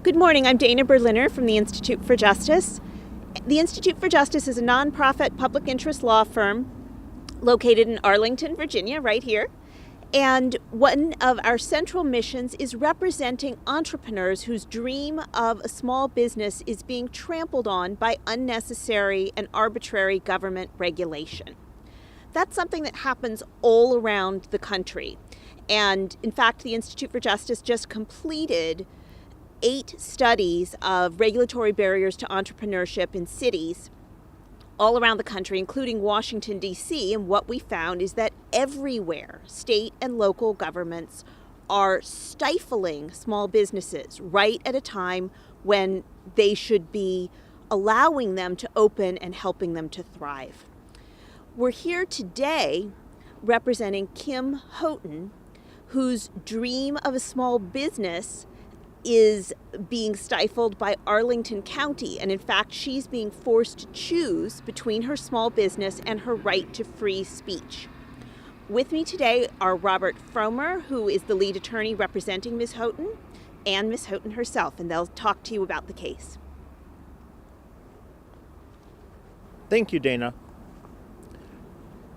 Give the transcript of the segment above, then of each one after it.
Good morning. I'm Dana Berliner from the Institute for Justice. The Institute for Justice is a nonprofit public interest law firm located in Arlington, Virginia, right here. And one of our central missions is representing entrepreneurs whose dream of a small business is being trampled on by unnecessary and arbitrary government regulation. That's something that happens all around the country. And in fact, the Institute for Justice just completed 8 studies of regulatory barriers to entrepreneurship in cities all around the country, including Washington, D.C. And what we found is that everywhere, state and local governments are stifling small businesses right at a time when they should be allowing them to open and helping them to thrive. We're here today representing Kim Houghton, whose dream of a small business is being stifled by Arlington County. And in fact, she's being forced to choose between her small business and her right to free speech. With me today are Robert Fromer, who is the lead attorney representing Ms. Houghton, and Ms. Houghton herself, and they'll talk to you about the case. Thank you, Dana.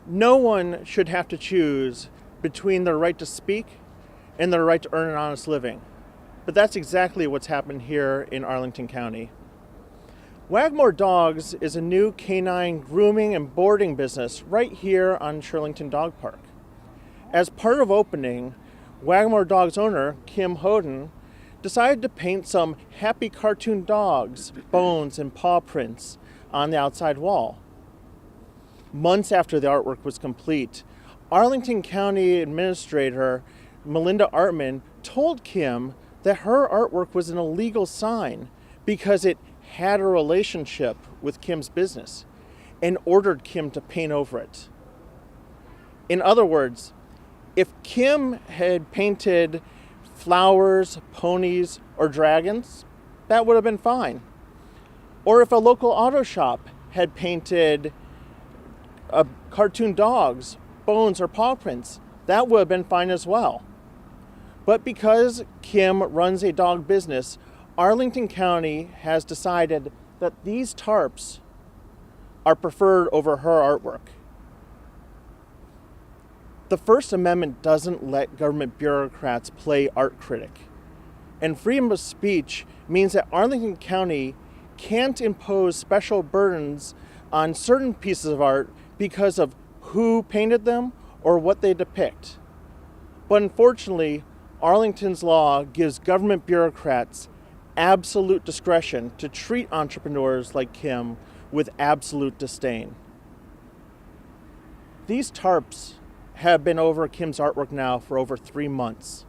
No one should have to choose between their right to speak and their right to earn an honest living. But that's exactly what's happened here in Arlington County. Wag More Dogs is a new canine grooming and boarding business right here on Shirlington Dog Park. As part of opening, Wag More Dogs owner Kim Houghton decided to paint some happy cartoon dogs, bones, and paw prints on the outside wall. Months after the artwork was complete, Arlington County Administrator Melinda Artman told Kim that her artwork was an illegal sign because it had a relationship with Kim's business and ordered Kim to paint over it. In other words, if Kim had painted flowers, ponies, or dragons, that would have been fine. Or if a local auto shop had painted cartoon dogs, bones, or paw prints, that would have been fine as well. But because Kim runs a dog business, Arlington County has decided that these tarps are preferred over her artwork. The First Amendment doesn't let government bureaucrats play art critic. And freedom of speech means that Arlington County can't impose special burdens on certain pieces of art because of who painted them or what they depict. But unfortunately, Arlington's law gives government bureaucrats absolute discretion to treat entrepreneurs like Kim with absolute disdain. These tarps have been over Kim's artwork now for over 3 months.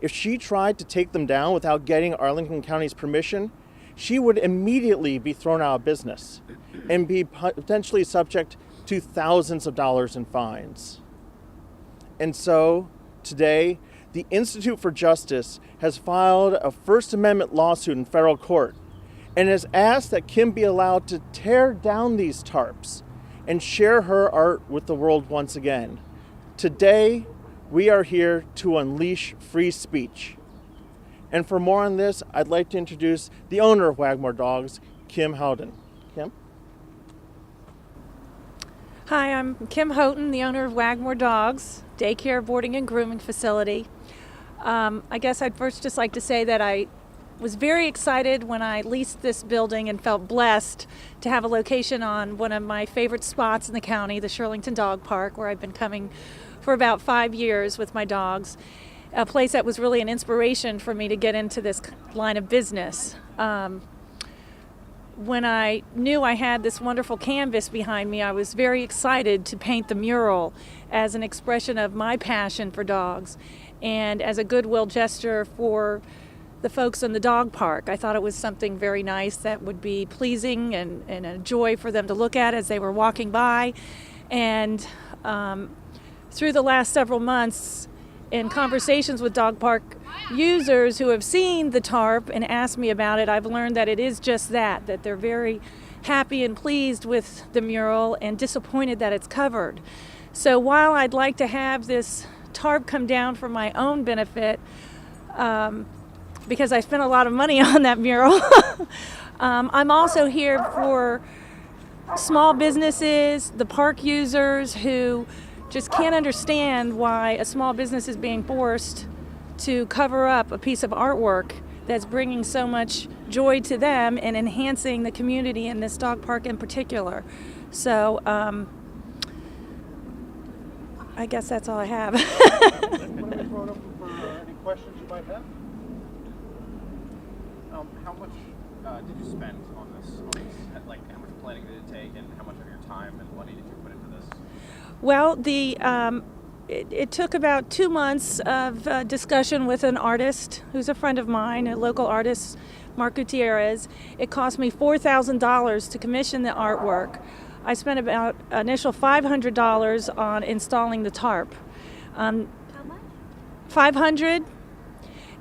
If she tried to take them down without getting Arlington County's permission, she would immediately be thrown out of business and be potentially subject to thousands of dollars in fines. And so, today, the Institute for Justice has filed a First Amendment lawsuit in federal court and has asked that Kim be allowed to tear down these tarps and share her art with the world once again. Today, we are here to unleash free speech. And for more on this, I'd like to introduce the owner of Wag More Dogs, Kim Houghton. Kim? Hi, I'm Kim Houghton, the owner of Wag More Dogs, daycare, boarding, and grooming facility. I guess I'd first just like to say that I was very excited when I leased this building and felt blessed to have a location on one of my favorite spots in the county, the Shirlington Dog Park, where I've been coming for about 5 years with my dogs, a place that was really an inspiration for me to get into this line of business. When I knew I had this wonderful canvas behind me, I was very excited to paint the mural as an expression of my passion for dogs and as a goodwill gesture for the folks in the dog park. I thought it was something very nice that would be pleasing and a joy for them to look at as they were walking by. And through the last several months, in conversations with dog park users who have seen the tarp and asked me about it, I've learned that it is just that they're very happy and pleased with the mural and disappointed that it's covered. So while I'd like to have this tarp come down for my own benefit, because I spent a lot of money on that mural. I'm also here for small businesses, the park users who just can't understand why a small business is being forced to cover up a piece of artwork that's bringing so much joy to them and enhancing the community in this dog park in particular. So I guess that's all I have. What are we throwing up for any questions you might have? How much did you spend on this? Like, how much planning did it take, and how much of your time and money did you put into this? Well, it took about 2 months of discussion with an artist who's a friend of mine, a local artist, Mark Gutierrez. It cost me $4,000 to commission the artwork. I spent about initial $500 on installing the tarp. How much? $500,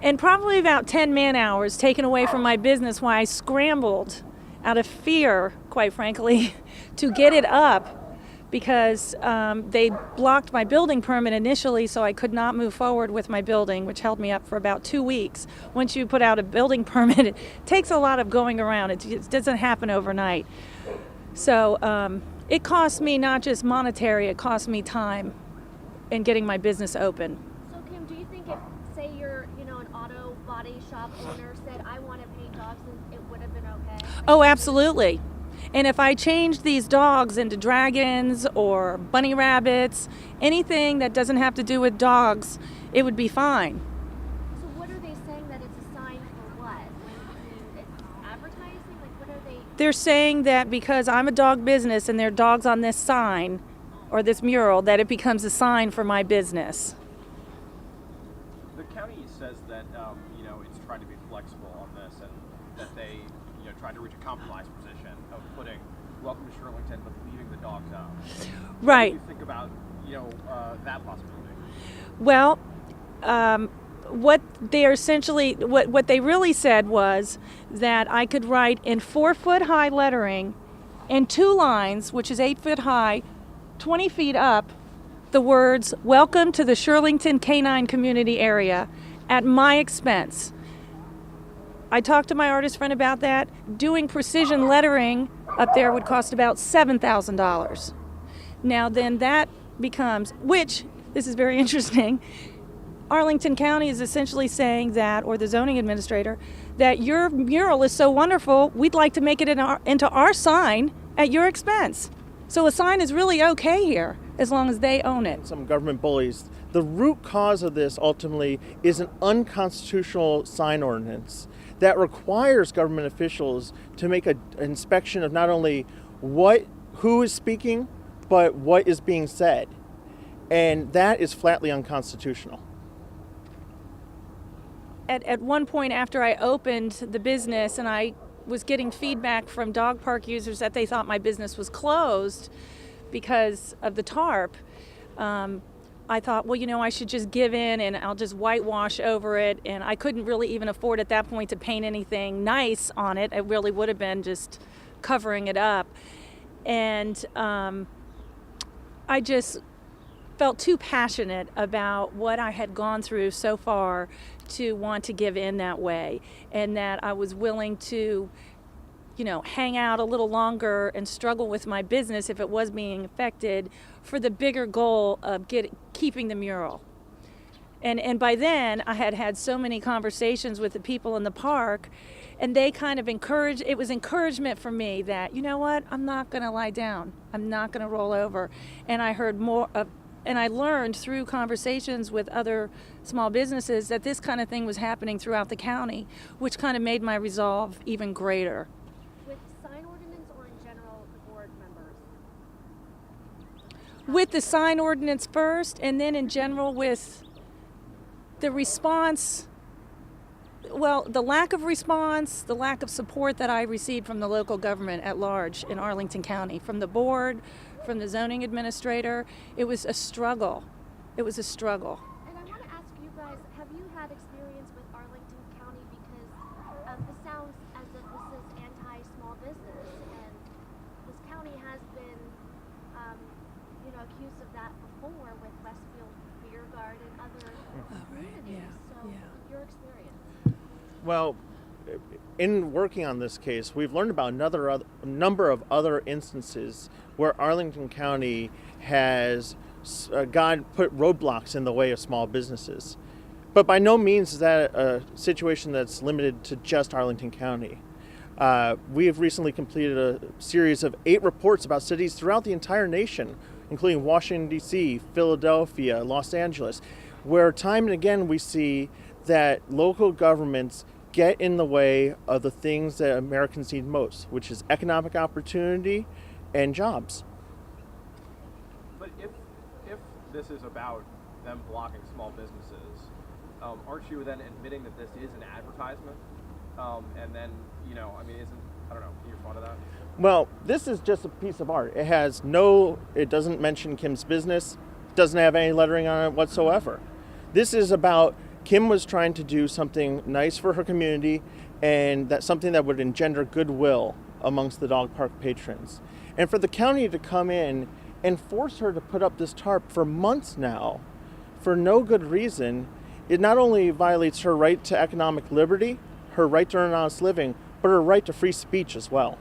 and probably about 10 man hours taken away from my business while I scrambled out of fear, quite frankly, to get it up, because they blocked my building permit initially, so I could not move forward with my building, which held me up for about 2 weeks. Once you put out a building permit, it takes a lot of going around. It doesn't happen overnight. So it cost me not just monetary, it cost me time in getting my business open. So Kim, do you think if, say you're, an auto body shop owner said, I want to paint dogs, then it would have been okay? Oh, absolutely. And if I changed these dogs into dragons or bunny rabbits, anything that doesn't have to do with dogs, it would be fine. So what are they saying that it's a sign for what? It's advertising? Like, what are they? They're saying that because I'm a dog business and there are dogs on this sign or this mural, that it becomes a sign for my business. The county says that it's trying to be flexible on this, and that they trying to reach a compromise position of putting "Welcome to Shirlington" but leaving the dogs out. Right. What do you think about that possibility? Well, what they are essentially, what they really said was that I could write in 4-foot high lettering in 2 lines, which is 8 foot high, 20 feet up, the words "Welcome to the Shirlington Canine Community Area" at my expense. I talked to my artist friend about that. Doing precision lettering up there would cost about $7,000. Now then that becomes, which, this is very interesting, Arlington County is essentially saying that, or the zoning administrator, that your mural is so wonderful, we'd like to make it into our sign at your expense. So a sign is really okay here, as long as they own it. Some government bullies. The root cause of this ultimately is an unconstitutional sign ordinance that requires government officials to make an inspection of not only who is speaking, but what is being said. And that is flatly unconstitutional. At one point after I opened the business and I was getting feedback from dog park users that they thought my business was closed because of the tarp, I thought, well, I should just give in and I'll just whitewash over it. And I couldn't really even afford at that point to paint anything nice on it. It really would have been just covering it up. And I just felt too passionate about what I had gone through so far to want to give in that way, and that I was willing to hang out a little longer and struggle with my business if it was being affected, for the bigger goal of keeping the mural. And by then I had had so many conversations with the people in the park, and they kind of it was encouragement for me that, you know what, I'm not going to lie down. I'm not going to roll over. And I heard more of, and I learned through conversations with other small businesses that this kind of thing was happening throughout the county, which kind of made my resolve even greater. With sign ordinance or in general, the board members? With the sign ordinance first, and then in general with the response, well, the lack of response, the lack of support that I received from the local government at large in Arlington County, from the board, from the zoning administrator. It was a struggle. It was a struggle. And I want to ask you guys, have you had experience with Arlington County? Because this sounds as if this is anti-small business, and this county has been, accused of that before with Westfield Beer Garden and other communities. Yeah, so yeah. your experience? Well, in working on this case, we've learned about a number of other instances where Arlington County has put roadblocks in the way of small businesses. But by no means is that a situation that's limited to just Arlington County. We have recently completed a series of 8 reports about cities throughout the entire nation, including Washington, D.C., Philadelphia, Los Angeles, where time and again we see that local governments get in the way of the things that Americans need most, which is economic opportunity and jobs. But if this is about them blocking small businesses, aren't you then admitting that this is an advertisement? And then, I don't know, can you respond to that? Well, this is just a piece of art. It doesn't mention Kim's business, doesn't have any lettering on it whatsoever. This is about Kim was trying to do something nice for her community, and that's something that would engender goodwill amongst the dog park patrons. And for the county to come in and force her to put up this tarp for months now, for no good reason, it not only violates her right to economic liberty, her right to earn an honest living, but her right to free speech as well.